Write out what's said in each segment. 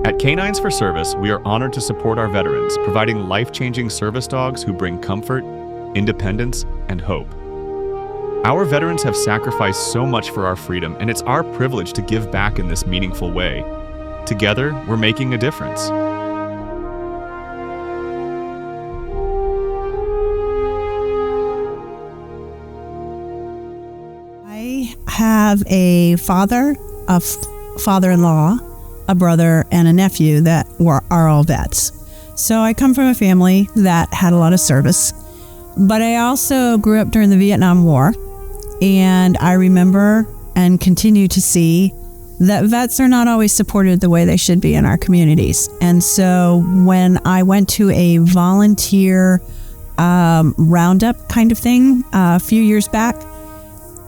At Canines for Service, we are honored to support our veterans, providing life-changing service dogs who bring comfort, independence, and hope. Our veterans have sacrificed so much for our freedom, and it's our privilege to give back in this meaningful way. Together, we're making a difference. I have a father, a father-in-law, a brother, and a nephew that are all vets. So I come from a family that had a lot of service, but I also grew up during the Vietnam War, and I remember and continue to see that vets are not always supported the way they should be in our communities. And so when I went to a volunteer roundup kind of thing a few years back,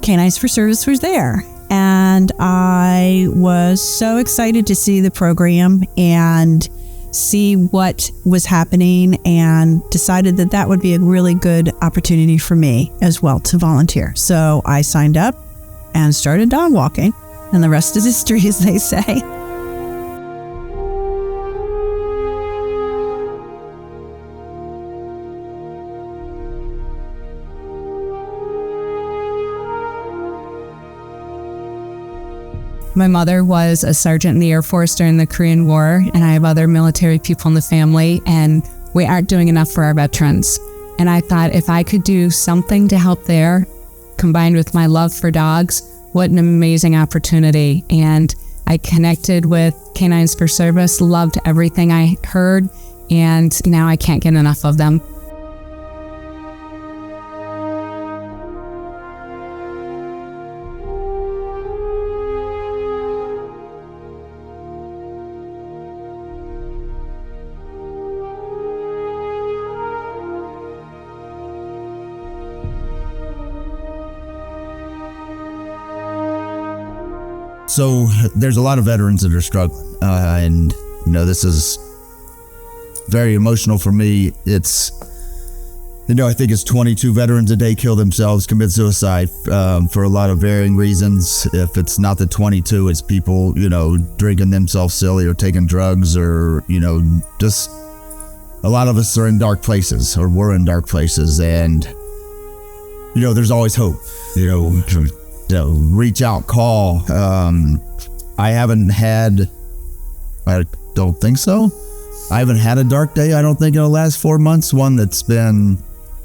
Canines for Service was there. And I was so excited to see the program and see what was happening, and decided that that would be a really good opportunity for me as well to volunteer. So I signed up and started dog walking, and the rest is history, as they say. My mother was a sergeant in the Air Force during the Korean War, and I have other military people in the family, and we aren't doing enough for our veterans. And I thought if I could do something to help there, combined with my love for dogs, what an amazing opportunity. And I connected with Canines for Service, loved everything I heard, and now I can't get enough of them. So there's a lot of veterans that are struggling, and this is very emotional for me. It's, I think it's 22 veterans a day kill themselves, commit suicide for a lot of varying reasons. If it's not the 22, it's people, drinking themselves silly or taking drugs, or, just a lot of us are in dark places, or we're in dark places, and, there's always hope, reach out, call. I don't think so. I haven't had a dark day, I don't think, in the last 4 months. One that's been,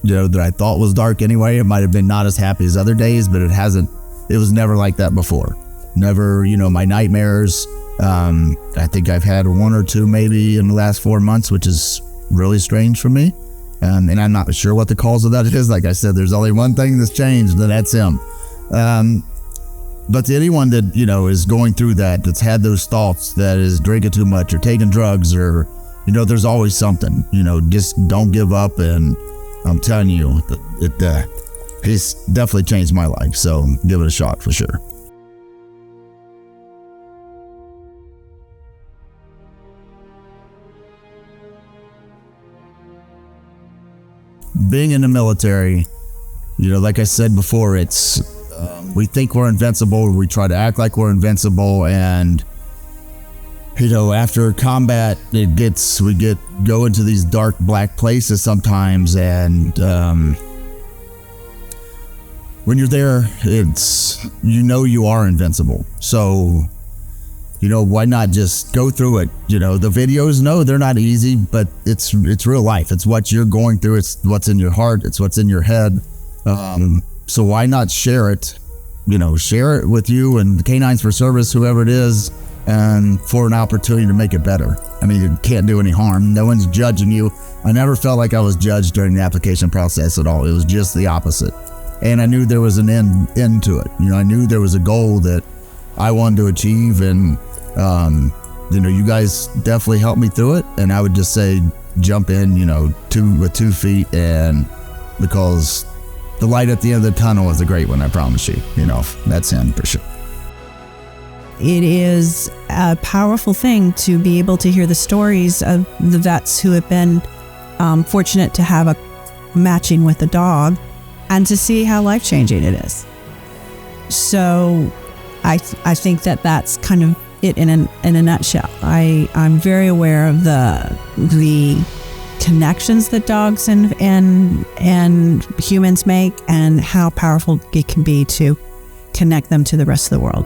that I thought was dark anyway. It might have been not as happy as other days, but it was never like that before. Never, my nightmares. I think I've had one or two maybe in the last 4 months, which is really strange for me. And I'm not sure what the cause of that is. Like I said, there's only one thing that's changed, and that's him. But to anyone that, is going through that, that's had those thoughts, that is drinking too much or taking drugs, or, there's always something, just don't give up. And I'm telling you, it's definitely changed my life. So give it a shot for sure. Being in the military, like I said before, it's, we think we're invincible. We try to act like we're invincible, and after combat, we go into these dark black places sometimes, and when you're there, it's you are invincible. So why not just go through it? The videos, no, they're not easy, but it's real life. It's what you're going through. It's what's in your heart. It's what's in your head. So why not share it? Share it with you and Canines for Service, whoever it is, and for an opportunity to make it better. I mean, it can't do any harm. No one's judging you. I never felt like I was judged during the application process at all. It was just the opposite. And I knew there was an end to it. I knew there was a goal that I wanted to achieve, and you guys definitely helped me through it. And I would just say, jump in, with 2 feet, and because the light at the end of the tunnel is a great one, I promise you. That's him for sure. It is a powerful thing to be able to hear the stories of the vets who have been fortunate to have a matching with a dog, and to see how life-changing it is. So I think that that's kind of it in a nutshell. I'm very aware of the connections that dogs and humans make, and how powerful it can be to connect them to the rest of the world.